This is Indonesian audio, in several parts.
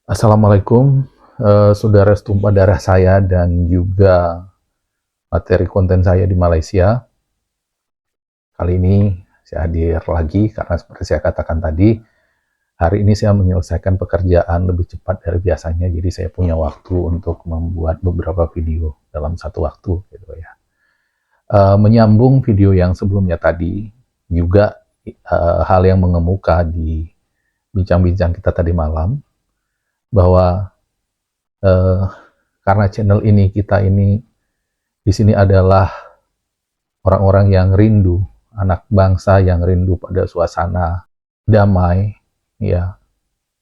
Assalamualaikum, saudara setumpah darah saya dan juga materi konten saya di Malaysia. Kali ini saya hadir lagi karena seperti saya katakan tadi, hari ini saya menyelesaikan pekerjaan lebih cepat dari biasanya, jadi saya punya waktu untuk membuat beberapa video dalam satu waktu, gitu ya. Menyambung video yang sebelumnya tadi, juga hal yang mengemuka di bincang-bincang kita tadi malam, bahwa eh, karena channel ini kita ini di sini adalah orang-orang yang rindu, anak bangsa yang rindu pada suasana damai, ya,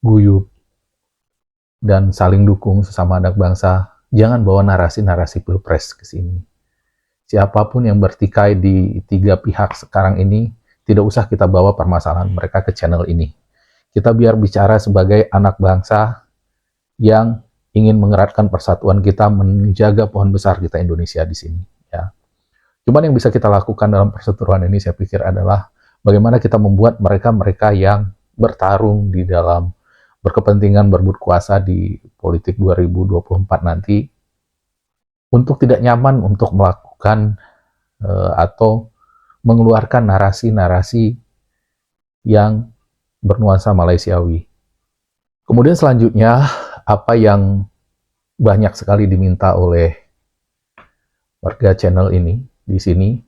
guyup, dan saling dukung sesama anak bangsa. Jangan bawa narasi-narasi pilpres ke sini. Siapapun yang bertikai di tiga pihak sekarang ini, tidak usah kita bawa permasalahan mereka ke channel ini. Kita biar bicara sebagai anak bangsa yang ingin mengeratkan persatuan kita, menjaga pohon besar kita Indonesia di sini. Ya. Cuman yang bisa kita lakukan dalam perseteruan ini saya pikir adalah bagaimana kita membuat mereka-mereka yang bertarung di dalam berkepentingan berebut kuasa di politik 2024 nanti untuk tidak nyaman untuk melakukan atau mengeluarkan narasi-narasi yang bernuansa Malaysiawi. Kemudian selanjutnya, apa yang banyak sekali diminta oleh warga channel ini di sini,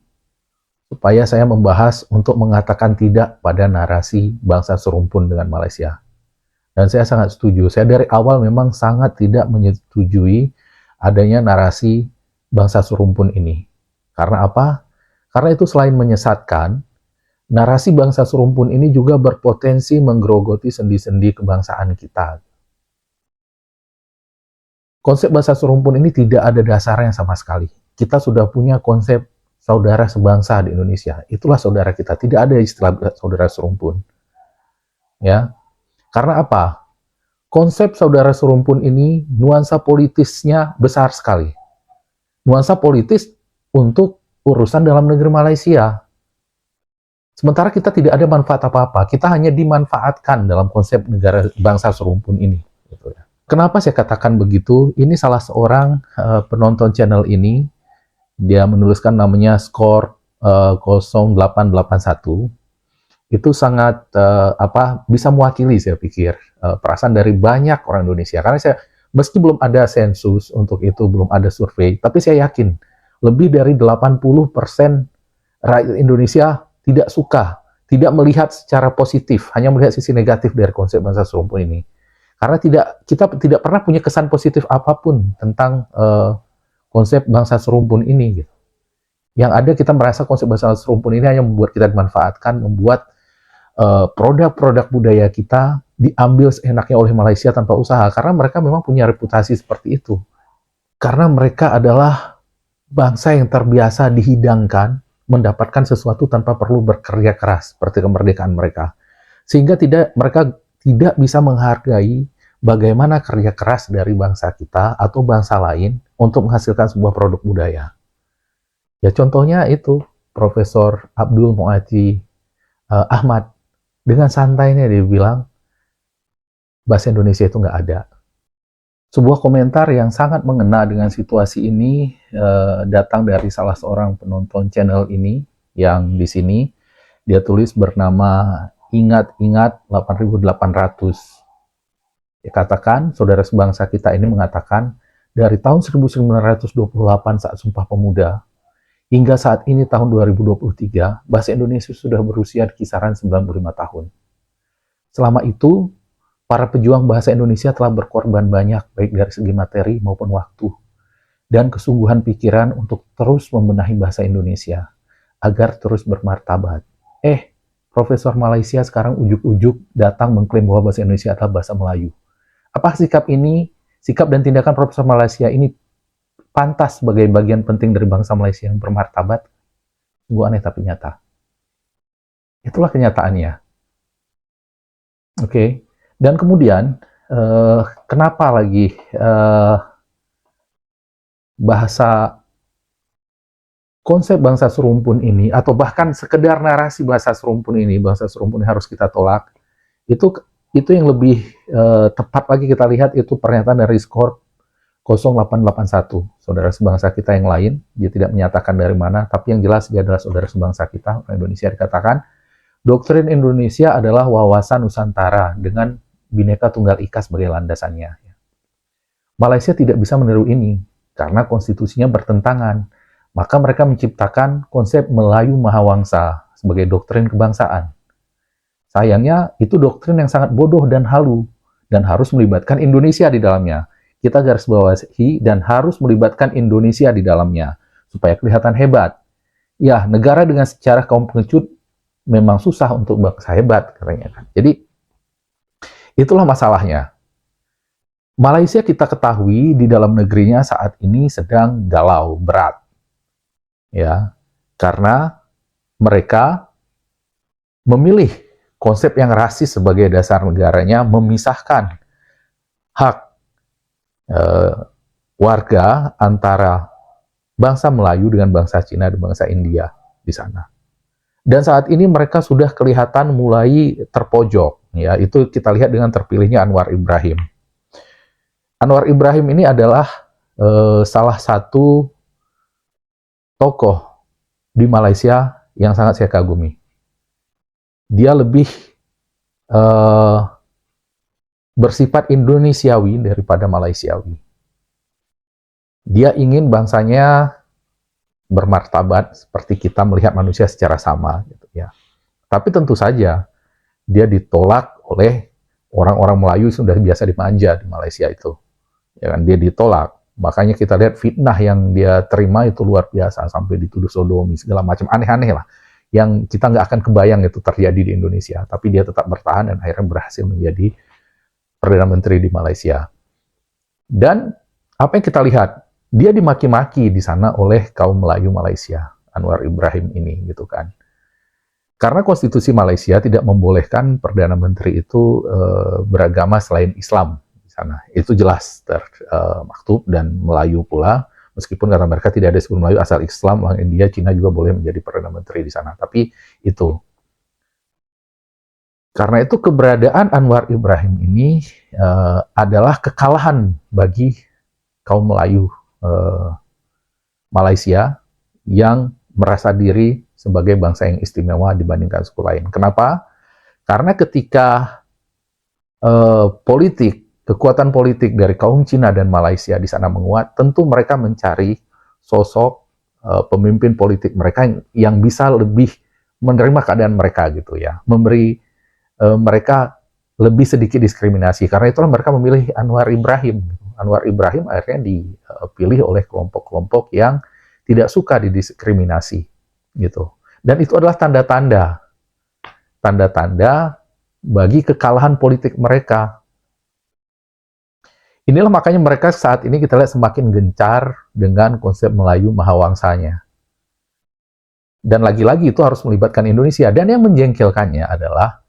supaya saya membahas untuk mengatakan tidak pada narasi bangsa serumpun dengan Malaysia. Dan saya sangat setuju. Saya dari awal memang sangat tidak menyetujui adanya narasi bangsa serumpun ini. Karena apa? Karena itu selain menyesatkan, narasi bangsa serumpun ini juga berpotensi menggerogoti sendi-sendi kebangsaan kita. Konsep bangsa serumpun ini tidak ada dasarnya sama sekali. Kita sudah punya konsep saudara sebangsa di Indonesia. Itulah saudara kita. Tidak ada istilah saudara serumpun. Ya. Karena apa? Konsep saudara serumpun ini nuansa politisnya besar sekali. Nuansa politis untuk urusan dalam negeri Malaysia. Sementara kita tidak ada manfaat apa-apa. Kita hanya dimanfaatkan dalam konsep negara bangsa serumpun ini. Gitu ya. Kenapa saya katakan begitu? Ini salah seorang penonton channel ini. Dia menuliskan namanya skor 0881. Itu sangat bisa mewakili saya pikir perasaan dari banyak orang Indonesia. Karena saya meski belum ada sensus untuk itu, belum ada survei, tapi saya yakin lebih dari 80% rakyat Indonesia tidak suka, tidak melihat secara positif, hanya melihat sisi negatif dari konsep bangsa serumpun ini. Karena kita tidak pernah punya kesan positif apapun tentang konsep bangsa serumpun ini. Gitu. Yang ada kita merasa konsep bangsa serumpun ini hanya membuat kita dimanfaatkan, membuat produk-produk budaya kita diambil seenaknya oleh Malaysia tanpa usaha, karena mereka memang punya reputasi seperti itu. Karena mereka adalah bangsa yang terbiasa dihidangkan, mendapatkan sesuatu tanpa perlu bekerja keras, seperti kemerdekaan mereka. Sehingga mereka tidak bisa menghargai bagaimana kerja keras dari bangsa kita atau bangsa lain untuk menghasilkan sebuah produk budaya. Ya contohnya itu, Profesor Abdul Mu'adzi Ahmad, dengan santainya dia bilang, bahasa Indonesia itu nggak ada. Sebuah komentar yang sangat mengena dengan situasi ini datang dari salah seorang penonton channel ini, yang di sini dia tulis bernama Ingat-ingat 8800. Dia katakan, saudara sebangsa kita ini mengatakan, dari tahun 1928 saat Sumpah Pemuda, hingga saat ini tahun 2023, bahasa Indonesia sudah berusia di kisaran 95 tahun. Selama itu, para pejuang bahasa Indonesia telah berkorban banyak, baik dari segi materi maupun waktu, dan kesungguhan pikiran untuk terus membenahi bahasa Indonesia, agar terus bermartabat. Profesor Malaysia sekarang ujuk-ujuk datang mengklaim bahwa bahasa Indonesia adalah bahasa Melayu. Apa sikap dan tindakan Profesor Malaysia ini pantas sebagai bagian penting dari bangsa Malaysia yang bermartabat? Sungguh aneh tapi nyata. Itulah kenyataannya. Oke. Dan kemudian, kenapa lagi bahasa konsep bangsa serumpun ini, atau bahkan sekedar narasi bangsa serumpun ini harus kita tolak, itu itu yang lebih tepat lagi kita lihat itu pernyataan dari skor 0881, saudara sebangsa kita yang lain. Dia tidak menyatakan dari mana, tapi yang jelas dia adalah saudara sebangsa kita, orang Indonesia. Dikatakan, doktrin Indonesia adalah wawasan Nusantara dengan Bhinneka Tunggal Ika sebagai landasannya. Malaysia tidak bisa meniru ini, karena konstitusinya bertentangan. Maka mereka menciptakan konsep Melayu Mahawangsa sebagai doktrin kebangsaan. Sayangnya, itu doktrin yang sangat bodoh dan halu, dan harus melibatkan Indonesia di dalamnya. Kita garis bawahi dan harus melibatkan Indonesia di dalamnya, supaya kelihatan hebat. Ya, negara dengan sejarah kaum pengecut memang susah untuk bangsa hebat, katanya kan. Jadi, itulah masalahnya. Malaysia kita ketahui di dalam negerinya saat ini sedang galau, berat. Ya, karena mereka memilih konsep yang rasis sebagai dasar negaranya, memisahkan hak warga antara bangsa Melayu dengan bangsa Cina dan bangsa India di sana. Dan saat ini mereka sudah kelihatan mulai terpojok. Ya, itu kita lihat dengan terpilihnya Anwar Ibrahim. Anwar Ibrahim ini adalah salah satu tokoh di Malaysia yang sangat saya kagumi. Dia lebih bersifat Indonesiawi daripada Malaysiawi. Dia ingin bangsanya bermartabat seperti kita melihat manusia secara sama, gitu ya. Tapi tentu saja dia ditolak oleh orang-orang Melayu yang sudah biasa dimanja di Malaysia itu. Ya kan, dia ditolak. Makanya kita lihat fitnah yang dia terima itu luar biasa, sampai dituduh sodomi, segala macam aneh-aneh lah. Yang kita nggak akan kebayang itu terjadi di Indonesia. Tapi dia tetap bertahan dan akhirnya berhasil menjadi Perdana Menteri di Malaysia. Dan apa yang kita lihat, dia dimaki-maki di sana oleh kaum Melayu Malaysia, Anwar Ibrahim ini, gitu kan. Karena konstitusi Malaysia tidak membolehkan Perdana Menteri itu beragama selain Islam di sana. Itu jelas termaktub dan Melayu pula, meskipun kata mereka tidak ada suku Melayu asal Islam, orang India, Cina juga boleh menjadi Perdana Menteri di sana. Tapi itu. Karena itu keberadaan Anwar Ibrahim ini adalah kekalahan bagi kaum Melayu Malaysia yang merasa diri sebagai bangsa yang istimewa dibandingkan suku lain. Kenapa? Karena ketika kekuatan politik dari kaum Cina dan Malaysia di sana menguat, tentu mereka mencari sosok pemimpin politik mereka yang bisa lebih menerima keadaan mereka, gitu ya, memberi mereka lebih sedikit diskriminasi. Karena itulah mereka memilih Anwar Ibrahim. Anwar Ibrahim akhirnya dipilih oleh kelompok-kelompok yang tidak suka didiskriminasi, gitu. Dan itu adalah tanda-tanda bagi kekalahan politik mereka. Inilah makanya mereka saat ini kita lihat semakin gencar dengan konsep Melayu Mahawangsanya. Dan lagi-lagi itu harus melibatkan Indonesia. Dan yang menjengkelkannya adalah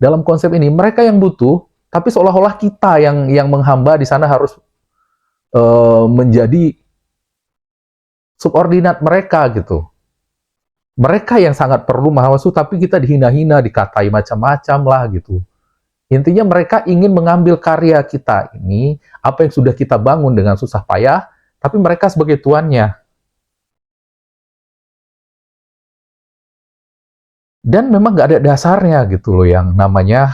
dalam konsep ini mereka yang butuh, tapi seolah-olah kita yang menghamba di sana harus menjadi subordinat mereka, gitu. Mereka yang sangat perlu Mahawangsa, tapi kita dihina-hina, dikatai macam-macam lah, gitu. Intinya mereka ingin mengambil karya kita ini, apa yang sudah kita bangun dengan susah payah, tapi mereka sebagai tuannya. Dan memang nggak ada dasarnya, gitu loh, yang namanya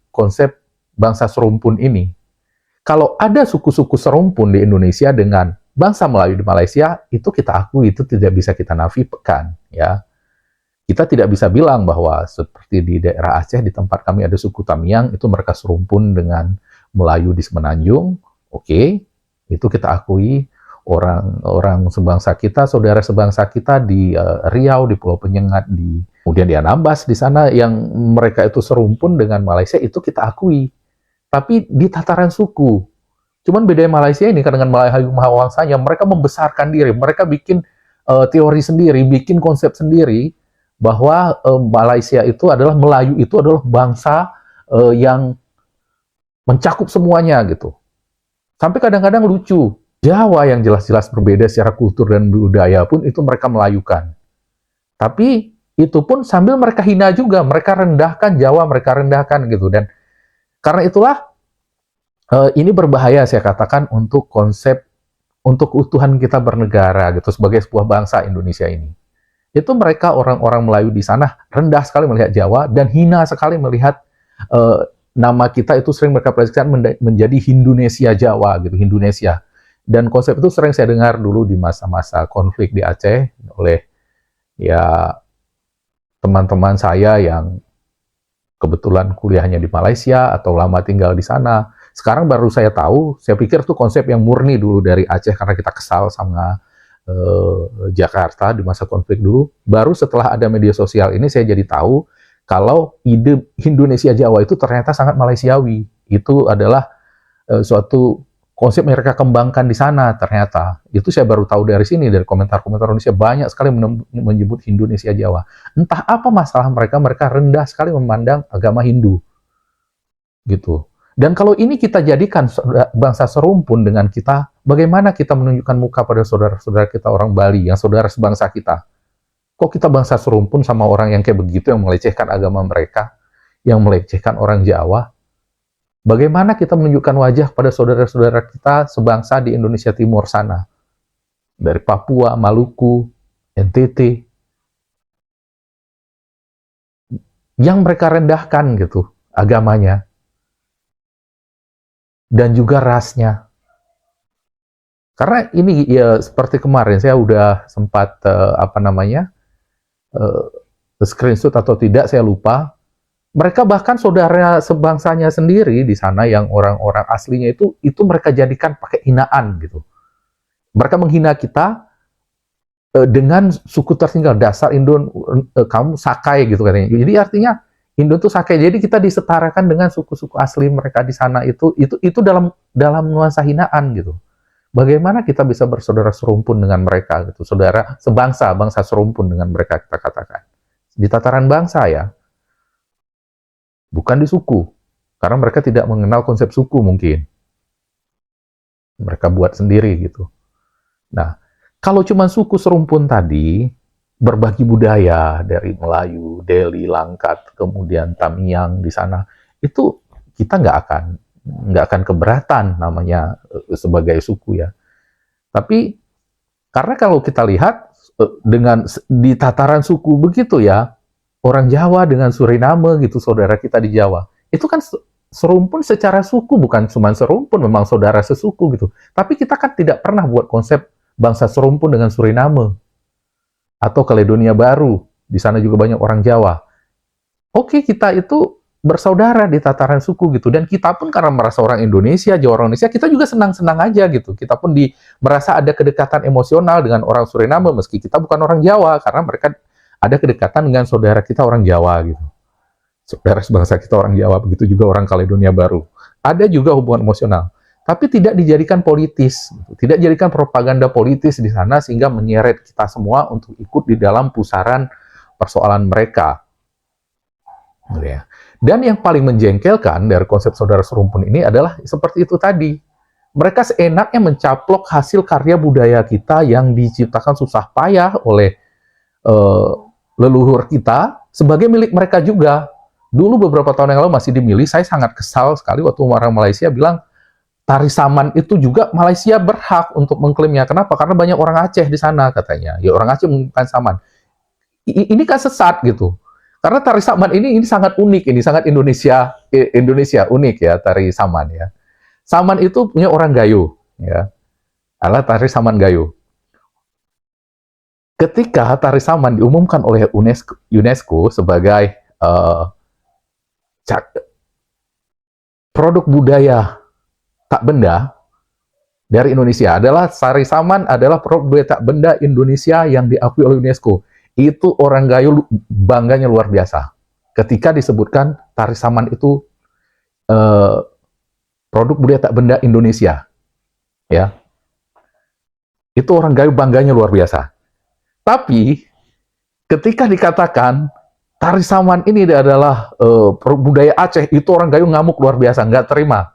konsep bangsa serumpun ini. Kalau ada suku-suku serumpun di Indonesia dengan bangsa Melayu di Malaysia, itu kita akui, itu tidak bisa kita nafikan, ya. Kita tidak bisa bilang bahwa seperti di daerah Aceh, di tempat kami ada suku Tamiang, itu mereka serumpun dengan Melayu di Semenanjung, oke, itu kita akui. Orang sebangsa kita, saudara sebangsa kita di Riau, di Pulau Penyengat, kemudian di Anambas, di sana yang mereka itu serumpun dengan Malaysia, itu kita akui. Tapi di tataran suku. Cuman bedanya Malaysia ini dengan Melayu Mahawangsanya, mereka membesarkan diri, mereka bikin teori sendiri, bikin konsep sendiri, bahwa Malaysia itu adalah, Melayu itu adalah bangsa yang mencakup semuanya, gitu. Sampai kadang-kadang lucu, Jawa yang jelas-jelas berbeda secara kultur dan budaya pun itu mereka melayukan. Tapi itu pun sambil mereka hina juga, mereka rendahkan Jawa, mereka rendahkan, gitu. Dan Karena itulah ini berbahaya saya katakan untuk konsep untuk keutuhan kita bernegara gitu sebagai sebuah bangsa Indonesia ini. Itu mereka orang-orang Melayu di sana rendah sekali melihat Jawa dan hina sekali melihat nama kita itu sering mereka proyeksikan menjadi Indonesia Jawa gitu, Indonesia. Dan konsep itu sering saya dengar dulu di masa-masa konflik di Aceh oleh ya teman-teman saya yang kebetulan kuliahnya di Malaysia atau lama tinggal di sana. Sekarang baru saya tahu, saya pikir itu konsep yang murni dulu dari Aceh karena kita kesal sama Jakarta di masa konflik dulu. Baru setelah ada media sosial ini saya jadi tahu kalau ide Indonesia Jawa itu ternyata sangat Malaysiawi. Itu adalah suatu konsep yang mereka kembangkan di sana ternyata. Itu saya baru tahu dari sini, dari komentar-komentar Indonesia. Banyak sekali menyebut Indonesia Jawa. Entah apa masalah mereka, mereka rendah sekali memandang agama Hindu. Gitu. Dan kalau ini kita jadikan bangsa serumpun dengan kita, bagaimana kita menunjukkan muka pada saudara-saudara kita orang Bali, yang saudara sebangsa kita? Kok kita bangsa serumpun sama orang yang kayak begitu, yang melecehkan agama mereka, yang melecehkan orang Jawa? Bagaimana kita menunjukkan wajah pada saudara-saudara kita sebangsa di Indonesia Timur sana? Dari Papua, Maluku, NTT. Yang mereka rendahkan gitu, agamanya. Dan juga rasnya. Karena ini ya seperti kemarin saya udah sempat screenshot atau tidak saya lupa. Mereka bahkan saudara sebangsanya sendiri di sana yang orang-orang aslinya itu mereka jadikan pakai hinaan gitu. Mereka menghina kita dengan suku tertinggal, dasar Indo kamu Sakai gitu katanya. Jadi artinya Indo itu Sakai. Jadi kita disetarakan dengan suku-suku asli mereka di sana itu dalam nuansa hinaan gitu. Bagaimana kita bisa bersaudara serumpun dengan mereka gitu, saudara sebangsa, bangsa serumpun dengan mereka kita katakan. Di tataran bangsa ya, bukan di suku. Karena mereka tidak mengenal konsep suku mungkin. Mereka buat sendiri gitu. Nah, kalau cuma suku serumpun tadi, berbagi budaya dari Melayu, Deli, Langkat, kemudian Tamiang di sana, itu kita nggak akan keberatan namanya sebagai suku ya. Tapi karena kalau kita lihat dengan di tataran suku begitu ya, orang Jawa dengan Suriname gitu, saudara kita di Jawa, itu kan serumpun secara suku, bukan cuma serumpun, memang saudara sesuku gitu. Tapi kita kan tidak pernah buat konsep bangsa serumpun dengan Suriname atau Kaledonia Baru, di sana juga banyak orang Jawa. Oke, kita itu bersaudara di tataran suku gitu, dan kita pun karena merasa orang Indonesia, Jawa orang Indonesia, kita juga senang-senang aja gitu. Kita pun merasa ada kedekatan emosional dengan orang Suriname, meski kita bukan orang Jawa, karena mereka ada kedekatan dengan saudara kita orang Jawa gitu. Saudara sebangsa kita orang Jawa, begitu juga orang Kaledonia Baru. Ada juga hubungan emosional. Tapi tidak dijadikan politis, tidak dijadikan propaganda politis di sana sehingga menyeret kita semua untuk ikut di dalam pusaran persoalan mereka. Dan yang paling menjengkelkan dari konsep saudara serumpun ini adalah seperti itu tadi. Mereka seenaknya mencaplok hasil karya budaya kita yang diciptakan susah payah oleh leluhur kita sebagai milik mereka juga. Dulu beberapa tahun yang lalu masih dimilih, saya sangat kesal sekali waktu orang Malaysia bilang, Tari Saman itu juga Malaysia berhak untuk mengklaimnya. Kenapa? Karena banyak orang Aceh di sana katanya. Ya orang Aceh menggunakan Saman. Ini kan sesat gitu. Karena Tari Saman ini sangat unik, ini sangat Indonesia unik ya Tari Saman ya. Saman itu punya orang Gayo ya. Adalah Tari Saman Gayo. Ketika Tari Saman diumumkan oleh UNESCO sebagai produk budaya tak benda dari Indonesia, adalah Tari Saman adalah produk budaya tak benda Indonesia yang diakui oleh UNESCO. Itu orang Gayo bangganya luar biasa. Ketika disebutkan Tari Saman itu produk budaya tak benda Indonesia, ya, itu orang Gayo bangganya luar biasa. Tapi ketika dikatakan Tari Saman ini adalah budaya Aceh, itu orang Gayo ngamuk luar biasa, nggak terima.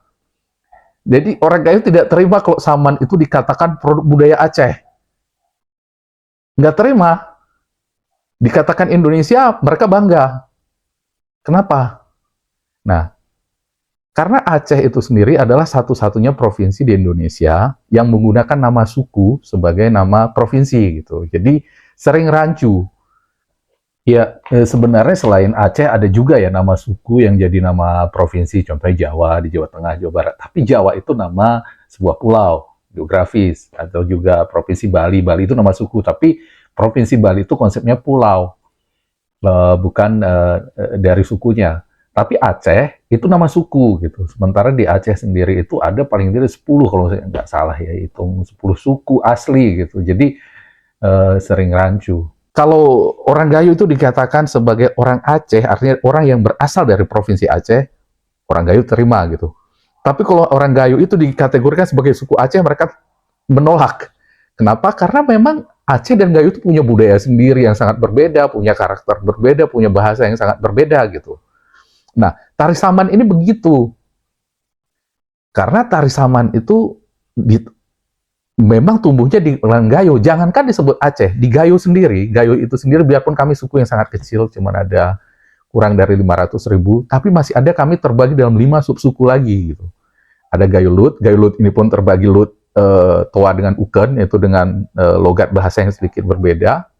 Jadi orang Gayo tidak terima kalau Saman itu dikatakan produk budaya Aceh. Nggak terima. Dikatakan Indonesia, mereka bangga. Kenapa? Nah, Karena Aceh itu sendiri adalah satu-satunya provinsi di Indonesia yang menggunakan nama suku sebagai nama provinsi gitu. Jadi sering rancu. Ya, sebenarnya selain Aceh ada juga ya nama suku yang jadi nama provinsi, contohnya Jawa di Jawa Tengah, Jawa Barat. Tapi Jawa itu nama sebuah pulau geografis, atau juga provinsi Bali. Bali itu nama suku, tapi provinsi Bali itu konsepnya pulau, bukan dari sukunya. Tapi Aceh itu nama suku gitu. Sementara di Aceh sendiri itu ada paling tidak 10 kalau saya nggak salah ya, hitung 10 suku asli gitu. Jadi sering rancu. Kalau orang Gayo itu dikatakan sebagai orang Aceh, artinya orang yang berasal dari provinsi Aceh, orang Gayo terima gitu. Tapi kalau orang Gayo itu dikategorikan sebagai suku Aceh, mereka menolak. Kenapa? Karena memang Aceh dan Gayo itu punya budaya sendiri yang sangat berbeda, punya karakter berbeda, punya bahasa yang sangat berbeda gitu. Nah, tari saman ini begitu. Karena tari saman itu memang tumbuhnya di Gayo. Jangankan disebut Aceh, di Gayo sendiri, Gayo itu sendiri biarpun kami suku yang sangat kecil, cuma ada kurang dari 500.000, tapi masih ada kami terbagi dalam 5 subsuku lagi gitu. Ada Gayo Lut ini pun terbagi Lut Toa dengan Uken, yaitu dengan logat bahasa yang sedikit berbeda.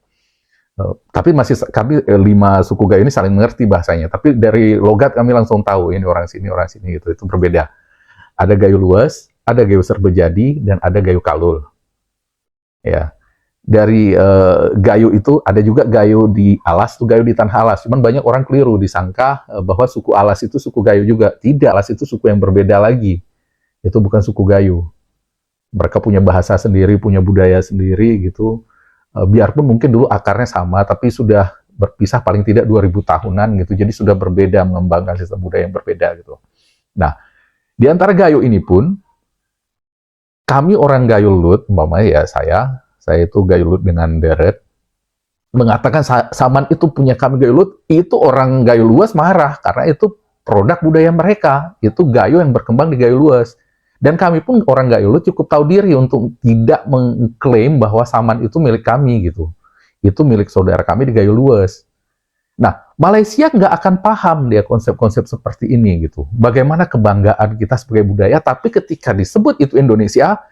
Tapi masih kami 5 suku Gayo ini saling mengerti bahasanya, tapi dari logat kami langsung tahu ini orang sini gitu, itu berbeda. Ada Gayo Luas, ada Gayo Serbejadi, dan ada Gayo Kalul. Ya, dari Gayo itu ada juga Gayo di Alas, itu Gayo di Tanah Alas. Cuman banyak orang keliru disangka bahwa suku Alas itu suku Gayo juga. Tidak, Alas itu suku yang berbeda lagi. Itu bukan suku Gayo. Mereka punya bahasa sendiri, punya budaya sendiri gitu. Biarpun mungkin dulu akarnya sama, tapi sudah berpisah paling tidak 2000 tahunan gitu. Jadi sudah berbeda, mengembangkan sistem budaya yang berbeda gitu. Nah, di antara Gayo ini pun kami orang Gayo Lut, umpamanya ya saya itu Gayo Lut dengan deret, mengatakan Saman itu punya kami Gayo Lut, itu orang Gayo Luas marah, karena itu produk budaya mereka, itu Gayo yang berkembang di Gayo Luas. Dan kami pun orang Gayo Lut cukup tahu diri untuk tidak mengklaim bahwa Saman itu milik kami gitu. Itu milik saudara kami di Gayo Luas. Nah, Malaysia nggak akan paham dia konsep-konsep seperti ini gitu. Bagaimana kebanggaan kita sebagai budaya, tapi ketika disebut itu Indonesia,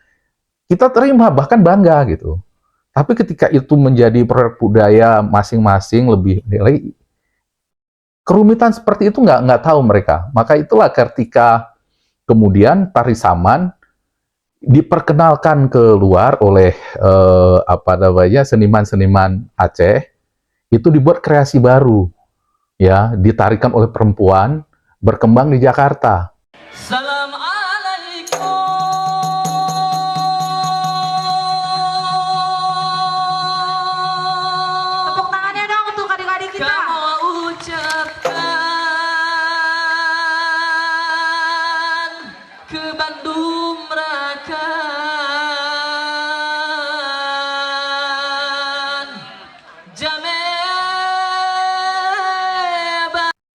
kita terima, bahkan bangga gitu. Tapi ketika itu menjadi produk budaya masing-masing lebih nilai, kerumitan seperti itu nggak tahu mereka. Maka itulah ketika kemudian tari saman diperkenalkan keluar oleh seniman-seniman Aceh, itu dibuat kreasi baru, ya, ditarikan oleh perempuan, berkembang di Jakarta. Tepuk tangannya dong untuk adik-adik kita. Kamu ucapkan ke Bandung Rakan Jameba.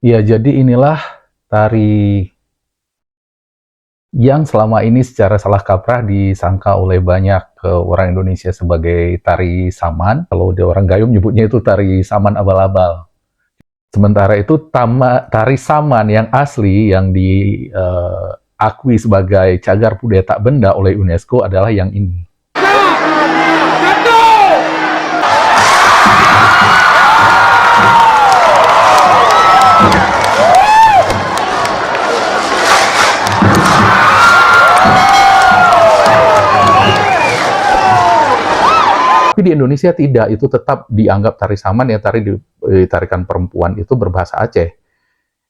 Ya, jadi inilah tari yang selama ini secara salah kaprah disangka oleh banyak orang Indonesia sebagai tari saman. Kalau di orang Gayo menyebutnya itu tari saman abal-abal. Sementara itu tari saman yang asli, yang diakui sebagai cagar budaya tak benda oleh UNESCO adalah yang ini. Tapi di Indonesia tidak, itu tetap dianggap tari saman, ya tari ditarikan perempuan itu berbahasa Aceh.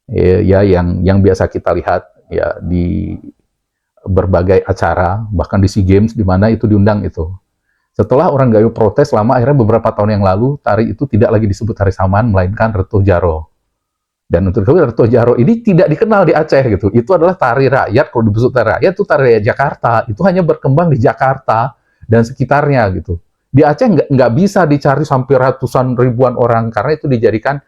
Ya, yang biasa kita lihat ya di berbagai acara, bahkan di SEA Games di mana itu diundang itu. Setelah orang Gayo protes lama, akhirnya beberapa tahun yang lalu tari itu tidak lagi disebut tari saman, melainkan Retuh Jaro. Dan untuk Retuh Jaro ini tidak dikenal di Aceh gitu. Itu adalah tari rakyat. Kalau disebut tari rakyat itu tari rakyat Jakarta. Itu hanya berkembang di Jakarta dan sekitarnya gitu. Di Aceh nggak bisa dicari sampai ratusan ribuan orang, karena itu dijadikan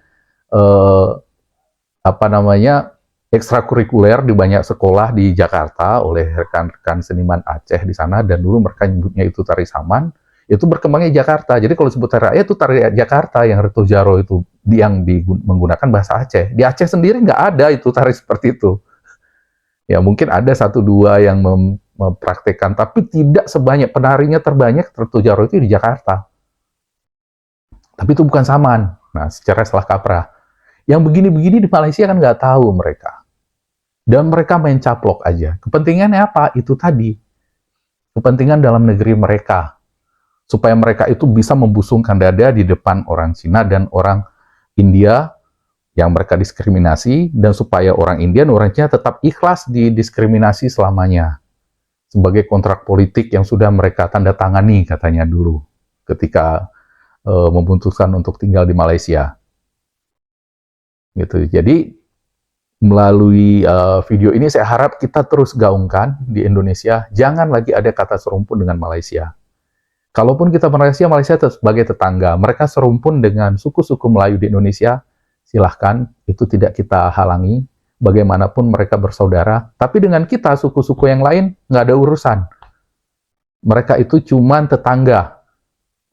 ekstrakurikuler di banyak sekolah di Jakarta oleh rekan-rekan seniman Aceh di sana, dan dulu mereka nyebutnya itu tari saman. Itu berkembangnya di Jakarta. Jadi kalau disebut tari rakyat itu tari Jakarta, yang Retuh Jaro itu yang menggunakan bahasa Aceh. Di Aceh sendiri nggak ada itu tari seperti itu. Ya mungkin ada satu dua yang mempraktekkan, tapi tidak sebanyak. Penarinya terbanyak Tujaro itu di Jakarta. Tapi itu bukan Saman. Nah, secara salah kaprah. Yang begini-begini di Malaysia kan nggak tahu mereka. Dan mereka main caplok aja. Kepentingannya apa? Itu tadi. Kepentingan dalam negeri mereka. Supaya mereka itu bisa membusungkan dada di depan orang Cina dan orang India yang mereka diskriminasi, dan supaya orang India dan orang Cina tetap ikhlas didiskriminasi selamanya. Sebagai kontrak politik yang sudah mereka tanda tangani katanya dulu ketika memutuskan untuk tinggal di Malaysia. Gitu. Jadi melalui video ini saya harap kita terus gaungkan di Indonesia, jangan lagi ada kata serumpun dengan Malaysia. Kalaupun kita Malaysia sebagai tetangga, mereka serumpun dengan suku-suku Melayu di Indonesia, silahkan, itu tidak kita halangi, bagaimanapun mereka bersaudara, tapi dengan kita, suku-suku yang lain, nggak ada urusan. Mereka itu cuma tetangga.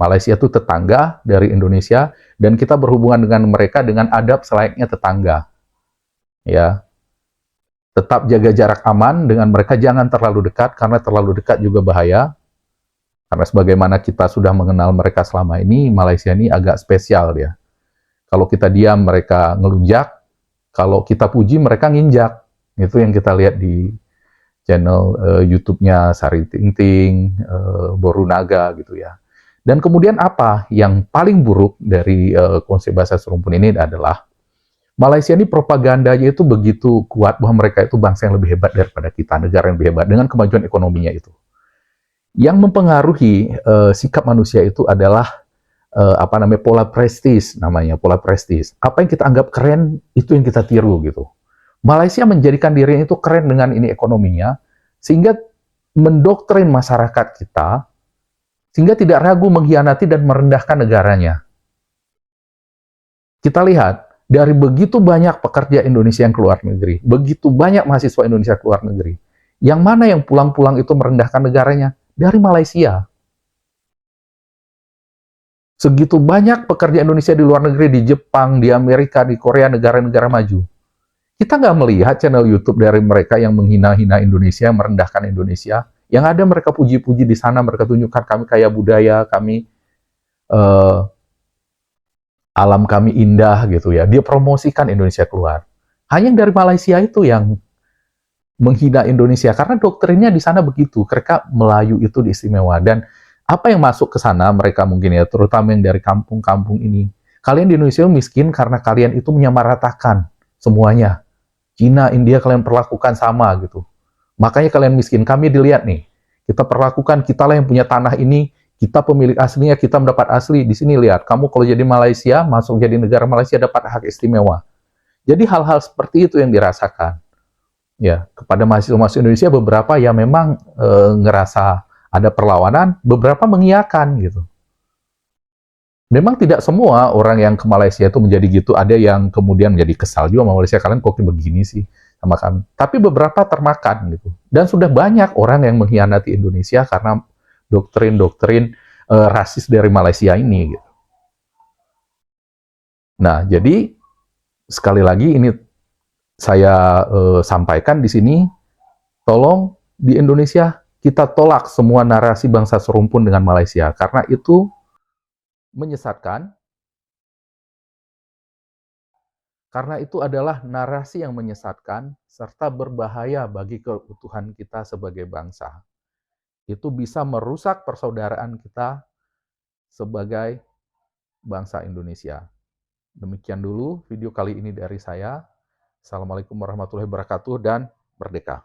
Malaysia itu tetangga dari Indonesia, dan kita berhubungan dengan mereka dengan adab selayaknya tetangga. Ya, tetap jaga jarak aman dengan mereka, jangan terlalu dekat, karena terlalu dekat juga bahaya. Karena sebagaimana kita sudah mengenal mereka selama ini, Malaysia ini agak spesial dia. Kalau kita diam, mereka ngelunjak. Kalau kita puji, mereka nginjak. Itu yang kita lihat di channel YouTube-nya Sari Ting Ting, Borunaga gitu ya. Dan kemudian apa yang paling buruk dari konsep bahasa serumpun ini adalah Malaysia ini propagandanya itu begitu kuat bahwa mereka itu bangsa yang lebih hebat daripada kita, negara yang lebih hebat dengan kemajuan ekonominya itu. Yang mempengaruhi sikap manusia itu adalah pola prestis, namanya pola prestis. Apa yang kita anggap keren itu yang kita tiru gitu. Malaysia menjadikan dirinya itu keren dengan ini ekonominya, sehingga mendoktrin masyarakat kita, sehingga tidak ragu mengkhianati dan merendahkan negaranya. Kita lihat, dari begitu banyak pekerja Indonesia yang keluar negeri, begitu banyak mahasiswa Indonesia keluar negeri, yang mana yang pulang-pulang itu merendahkan negaranya? Dari Malaysia. Segitu banyak pekerja Indonesia di luar negeri, di Jepang, di Amerika, di Korea, negara-negara maju. Kita nggak melihat channel YouTube dari mereka yang menghina-hina Indonesia, yang merendahkan Indonesia. Yang ada mereka puji-puji di sana, mereka tunjukkan kami kaya budaya, kami alam kami indah gitu ya. Dia promosikan Indonesia keluar. Hanya yang dari Malaysia itu yang menghina Indonesia karena doktrinnya di sana begitu. Mereka Melayu itu istimewa, dan apa yang masuk ke sana mereka mungkin ya, terutama yang dari kampung-kampung ini. Kalian di Indonesia miskin karena kalian itu menyamaratakan semuanya. Cina, India kalian perlakukan sama gitu. Makanya kalian miskin. Kami dilihat nih, kita perlakukan, kita lah yang punya tanah ini, kita pemilik aslinya, kita mendapat asli. Di sini lihat, kamu kalau jadi Malaysia, masuk jadi negara Malaysia dapat hak istimewa. Jadi hal-hal seperti itu yang dirasakan. Ya, kepada mahasiswa-mahasiswa Indonesia beberapa yang memang ngerasa ada perlawanan, beberapa mengiyakan gitu. Memang tidak semua orang yang ke Malaysia itu menjadi gitu, ada yang kemudian menjadi kesal juga sama Malaysia, kalian kok begini sih sama kami. Tapi beberapa termakan gitu. Dan sudah banyak orang yang mengkhianati Indonesia karena doktrin-doktrin rasis dari Malaysia ini gitu. Nah, jadi sekali lagi ini saya sampaikan di sini, tolong di Indonesia kita tolak semua narasi bangsa serumpun dengan Malaysia, karena itu menyesatkan, karena itu adalah narasi yang menyesatkan serta berbahaya bagi keutuhan kita sebagai bangsa. Itu bisa merusak persaudaraan kita sebagai bangsa Indonesia. Demikian dulu video kali ini dari saya. Assalamualaikum warahmatullahi wabarakatuh dan merdeka.